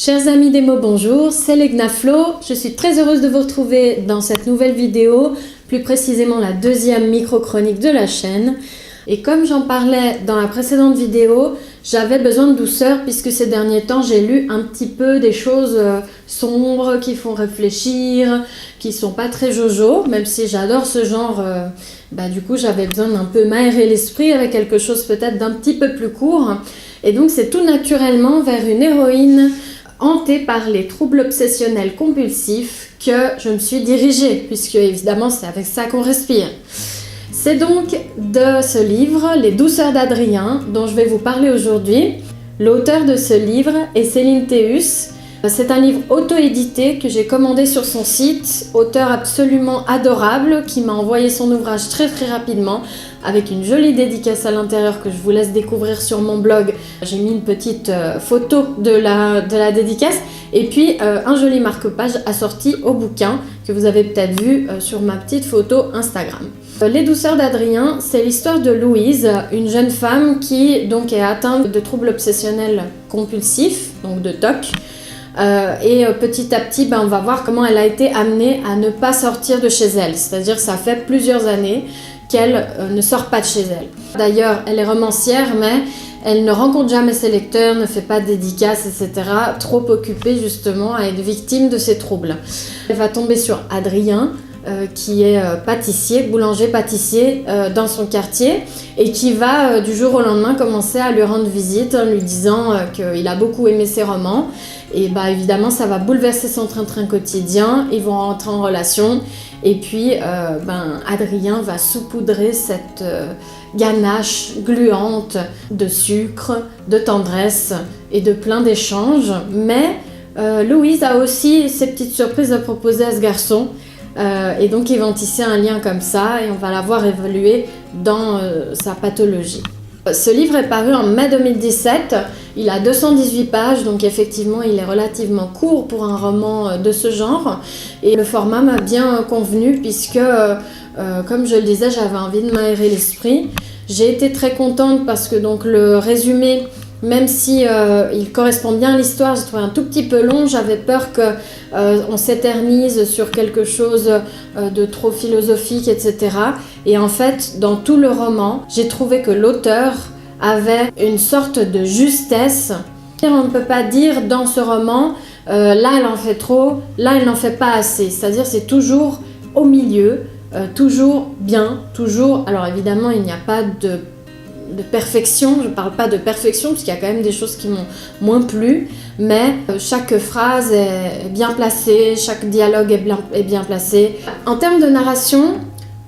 Chers amis des mots, bonjour, c'est Legna Flo. Je suis très heureuse de vous retrouver dans cette nouvelle vidéo, plus précisément la deuxième micro-chronique de la chaîne. Et comme j'en parlais dans la précédente vidéo, j'avais besoin de douceur puisque ces derniers temps j'ai lu un petit peu des choses sombres qui font réfléchir, qui sont pas très jojo, même si j'adore ce genre. Du coup j'avais besoin d'un peu m'aérer l'esprit avec quelque chose peut-être d'un petit peu plus court. Et donc c'est tout naturellement vers une héroïne hantée par les troubles obsessionnels compulsifs que je me suis dirigée, puisque évidemment c'est avec ça qu'on respire. C'est donc de ce livre, Les douceurs d'Adrien, dont je vais vous parler aujourd'hui. L'auteur de ce livre est Céline Théus. C'est un livre auto-édité que j'ai commandé sur son site, auteur absolument adorable qui m'a envoyé son ouvrage très rapidement avec une jolie dédicace à l'intérieur que je vous laisse découvrir sur mon blog. J'ai mis une petite photo de la dédicace et puis un joli marque-page assorti au bouquin que vous avez peut-être vu sur ma petite photo Instagram. Les douceurs d'Adrien, c'est l'histoire de Louise, une jeune femme qui donc est atteinte de troubles obsessionnels compulsifs, donc de TOC. Et petit à petit, on va voir comment elle a été amenée à ne pas sortir de chez elle. C'est-à-dire que ça fait plusieurs années qu'elle ne sort pas de chez elle. D'ailleurs, elle est romancière, mais elle ne rencontre jamais ses lecteurs, ne fait pas de dédicaces, etc. Trop occupée justement à être victime de ces troubles. Elle va tomber sur Adrien, qui est pâtissier, boulanger-pâtissier dans son quartier et qui va du jour au lendemain commencer à lui rendre visite en lui disant qu'il a beaucoup aimé ses romans. Et évidemment, ça va bouleverser son train-train quotidien, ils vont rentrer en relation et puis Adrien va saupoudrer cette ganache gluante de sucre, de tendresse et de plein d'échanges. Mais Louise a aussi ses petites surprises à proposer à ce garçon. Et donc ils vont tisser un lien comme ça et on va la voir évoluer dans sa pathologie. Ce livre est paru en mai 2017, il a 218 pages, donc effectivement il est relativement court pour un roman de ce genre. Et le format m'a bien convenu puisque, comme je le disais, j'avais envie de m'aérer l'esprit. J'ai été très contente parce que donc, le résumé, même si il correspond bien à l'histoire, j'ai trouvé un tout petit peu long. J'avais peur qu'on s'éternise sur quelque chose de trop philosophique, etc. Et en fait, dans tout le roman, j'ai trouvé que l'auteur avait une sorte de justesse. On ne peut pas dire dans ce roman, là elle en fait trop, là elle n'en fait pas assez. C'est-à-dire c'est toujours au milieu, toujours bien, toujours... Alors évidemment, il n'y a pas de perfection, je ne parle pas de perfection parce qu'il y a quand même des choses qui m'ont moins plu, mais chaque phrase est bien placée, chaque dialogue est bien placé. En termes de narration,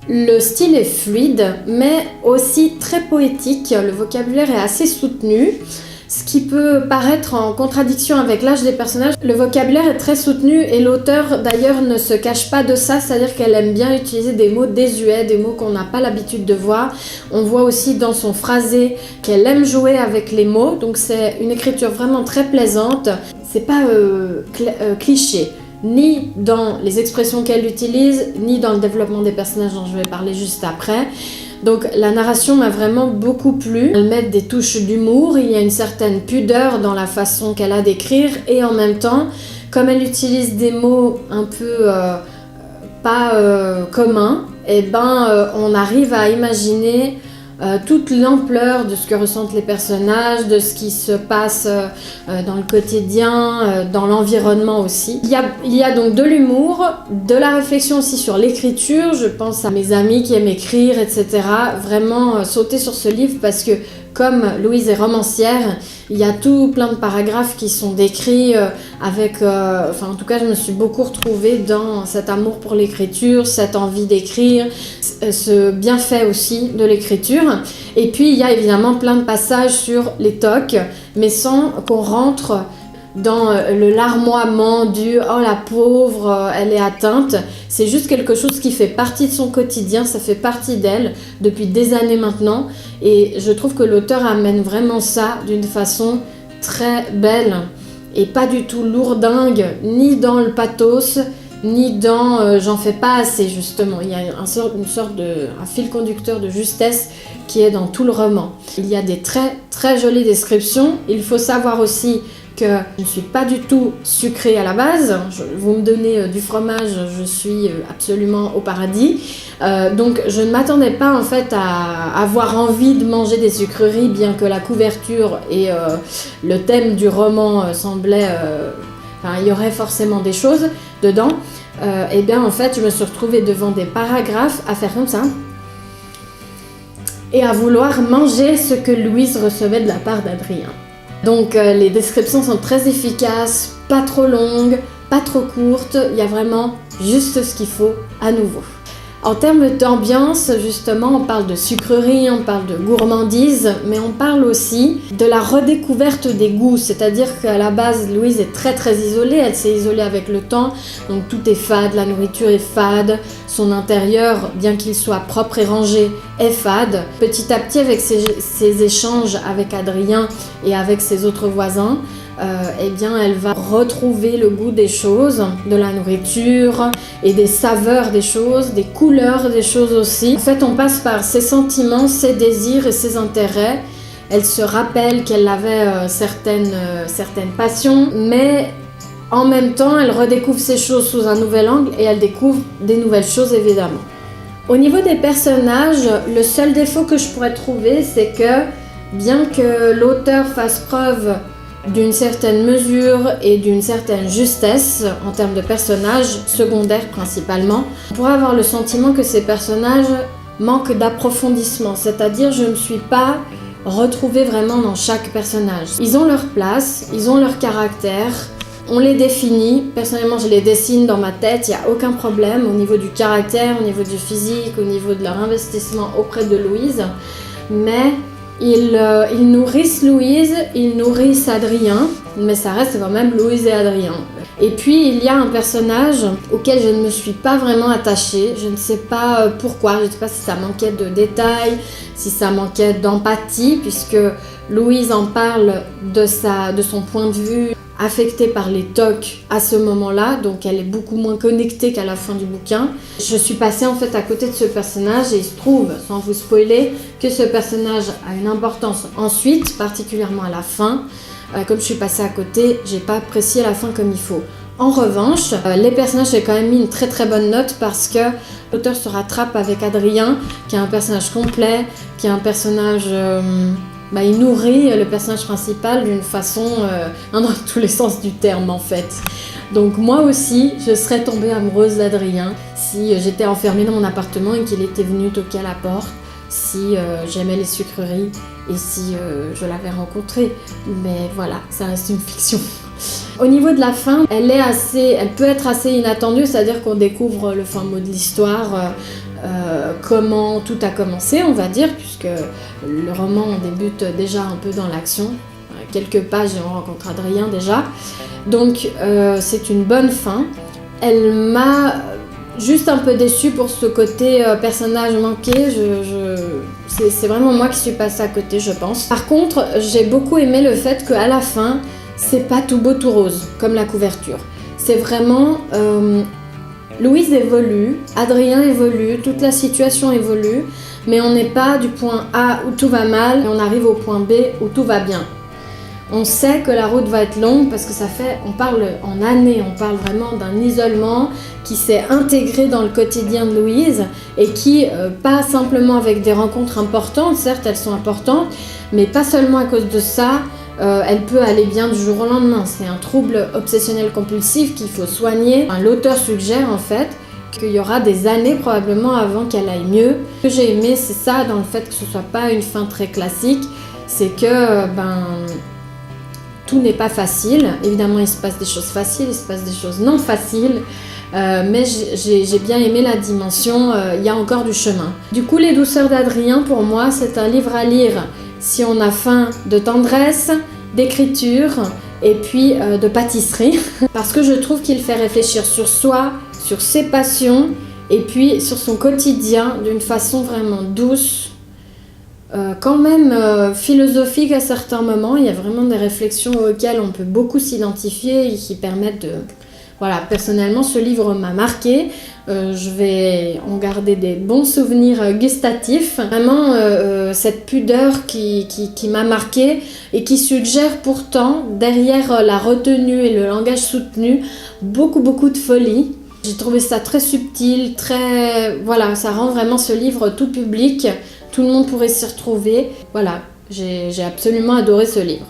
le style est fluide, mais aussi très poétique, le vocabulaire est assez soutenu, ce qui peut paraître en contradiction avec l'âge des personnages. Le vocabulaire est très soutenu et l'auteur d'ailleurs ne se cache pas de ça, c'est-à-dire qu'elle aime bien utiliser des mots désuets, des mots qu'on n'a pas l'habitude de voir. On voit aussi dans son phrasé qu'elle aime jouer avec les mots, donc c'est une écriture vraiment très plaisante. C'est pas cliché, ni dans les expressions qu'elle utilise, ni dans le développement des personnages dont je vais parler juste après. Donc la narration m'a vraiment beaucoup plu. Elle met des touches d'humour, il y a une certaine pudeur dans la façon qu'elle a d'écrire et en même temps, comme elle utilise des mots un peu pas communs, on arrive à imaginer toute l'ampleur de ce que ressentent les personnages, de ce qui se passe dans le quotidien, dans l'environnement aussi. Il y a donc de l'humour, de la réflexion aussi sur l'écriture. Je pense à mes amis qui aiment écrire, etc. Vraiment sauter sur ce livre parce que comme Louise est romancière, il y a tout plein de paragraphes qui sont décrits avec... en tout cas, je me suis beaucoup retrouvée dans cet amour pour l'écriture, cette envie d'écrire, ce bienfait aussi de l'écriture. Et puis, il y a évidemment plein de passages sur les TOC, mais sans qu'on rentre dans le larmoiement du « oh la pauvre, elle est atteinte ». C'est juste quelque chose qui fait partie de son quotidien, ça fait partie d'elle depuis des années maintenant. Et je trouve que l'auteur amène vraiment ça d'une façon très belle et pas du tout lourdingue, ni dans le pathos, ni dans j'en fais pas assez justement. Il y a un fil conducteur de justesse qui est dans tout le roman. Il y a des très très jolies descriptions. Il faut savoir aussi que je ne suis pas du tout sucrée à la base. Vous me donnez du fromage, je suis absolument au paradis. Donc je ne m'attendais pas en fait à avoir envie de manger des sucreries, bien que la couverture et le thème du roman semblait... il y aurait forcément des choses dedans. Et bien en fait je me suis retrouvée devant des paragraphes à faire comme ça et à vouloir manger ce que Louise recevait de la part d'Adrien. Donc les descriptions sont très efficaces, pas trop longues, pas trop courtes, il y a vraiment juste ce qu'il faut à nouveau. En termes d'ambiance, justement, on parle de sucreries, on parle de gourmandise, mais on parle aussi de la redécouverte des goûts, c'est-à-dire qu'à la base, Louise est très très isolée, elle s'est isolée avec le temps, donc tout est fade, la nourriture est fade, son intérieur, bien qu'il soit propre et rangé, est fade. Petit à petit, avec ses échanges avec Adrien et avec ses autres voisins, elle va retrouver le goût des choses, de la nourriture et des saveurs des choses, des couleurs des choses aussi. En fait, on passe par ses sentiments, ses désirs et ses intérêts. Elle se rappelle qu'elle avait certaines passions, mais en même temps, elle redécouvre ces choses sous un nouvel angle et elle découvre des nouvelles choses évidemment. Au niveau des personnages, le seul défaut que je pourrais trouver, c'est que bien que l'auteur fasse preuve d'une certaine mesure et d'une certaine justesse en termes de personnages, secondaires principalement, on pourrait avoir le sentiment que ces personnages manquent d'approfondissement, c'est-à-dire je ne me suis pas retrouvée vraiment dans chaque personnage. Ils ont leur place, ils ont leur caractère, on les définit, personnellement je les dessine dans ma tête, il n'y a aucun problème au niveau du caractère, au niveau du physique, au niveau de leur investissement auprès de Louise, mais ils nourrissent Louise, ils nourrissent Adrien, mais ça reste quand même Louise et Adrien. Et puis il y a un personnage auquel je ne me suis pas vraiment attachée, je ne sais pas pourquoi, je ne sais pas si ça manquait de détails, si ça manquait d'empathie, puisque Louise en parle de son point de vue affectée par les TOC à ce moment-là, donc elle est beaucoup moins connectée qu'à la fin du bouquin. Je suis passée en fait à côté de ce personnage et il se trouve, sans vous spoiler, que ce personnage a une importance ensuite, particulièrement à la fin. Comme je suis passée à côté, j'ai pas apprécié la fin comme il faut. En revanche, les personnages, j'ai quand même mis une très très bonne note parce que l'auteur se rattrape avec Adrien, qui est un personnage complet, qui est un personnage... il nourrit le personnage principal d'une façon dans tous les sens du terme en fait. Donc moi aussi, je serais tombée amoureuse d'Adrien si j'étais enfermée dans mon appartement et qu'il était venu toquer à la porte, si j'aimais les sucreries et si je l'avais rencontré. Mais voilà, ça reste une fiction. Au niveau de la fin, elle peut être assez inattendue, c'est-à-dire qu'on découvre le fin mot de l'histoire, comment tout a commencé, on va dire, puisque le roman débute déjà un peu dans l'action, quelques pages et on rencontre Adrien déjà, donc c'est une bonne fin. Elle m'a juste un peu déçue pour ce côté personnage manqué, c'est vraiment moi qui suis passée à côté, je pense. Par contre, j'ai beaucoup aimé le fait qu'à la fin, c'est pas tout beau tout rose, comme la couverture. C'est vraiment... Louise évolue, Adrien évolue, toute la situation évolue, mais on n'est pas du point A où tout va mal et on arrive au point B où tout va bien. On sait que la route va être longue parce que on parle en années, on parle vraiment d'un isolement qui s'est intégré dans le quotidien de Louise et qui, pas simplement avec des rencontres importantes, certes elles sont importantes, mais pas seulement à cause de ça, elle peut aller bien du jour au lendemain. C'est un trouble obsessionnel compulsif qu'il faut soigner. L'auteur suggère en fait qu'il y aura des années probablement avant qu'elle aille mieux. Ce que j'ai aimé, c'est ça, dans le fait que ce soit pas une fin très classique, c'est que tout n'est pas facile. Évidemment, il se passe des choses faciles, il se passe des choses non faciles, mais j'ai bien aimé la dimension, il y a encore du chemin. Du coup, Les douceurs d'Adrien, pour moi, c'est un livre à lire si on a faim de tendresse, d'écriture et puis de pâtisserie, parce que je trouve qu'il fait réfléchir sur soi, sur ses passions et puis sur son quotidien d'une façon vraiment douce, quand même philosophique à certains moments. Il y a vraiment des réflexions auxquelles on peut beaucoup s'identifier et qui permettent de... Voilà, personnellement, ce livre m'a marqué. Je vais en garder des bons souvenirs gustatifs. Vraiment, cette pudeur qui m'a marquée et qui suggère pourtant, derrière la retenue et le langage soutenu, beaucoup de folie. J'ai trouvé ça très subtil, voilà, ça rend vraiment ce livre tout public. Tout le monde pourrait s'y retrouver. Voilà, j'ai absolument adoré ce livre.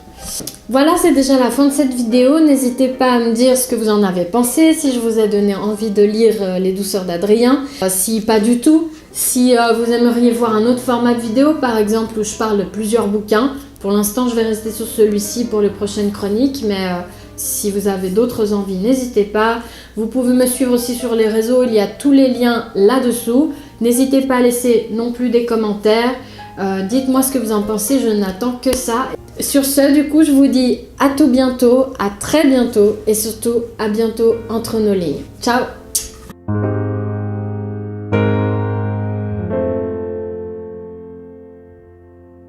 Voilà, c'est déjà la fin de cette vidéo. N'hésitez pas à me dire ce que vous en avez pensé, si je vous ai donné envie de lire Les Douceurs d'Adrien. Si pas du tout, si vous aimeriez voir un autre format de vidéo, par exemple, où je parle de plusieurs bouquins. Pour l'instant, je vais rester sur celui-ci pour les prochaines chroniques, mais si vous avez d'autres envies, n'hésitez pas. Vous pouvez me suivre aussi sur les réseaux, il y a tous les liens là-dessous. N'hésitez pas à laisser non plus des commentaires. Dites-moi ce que vous en pensez, je n'attends que ça. Sur ce, du coup, je vous dis à tout bientôt, à très bientôt et surtout à bientôt entre nos lignes. Ciao!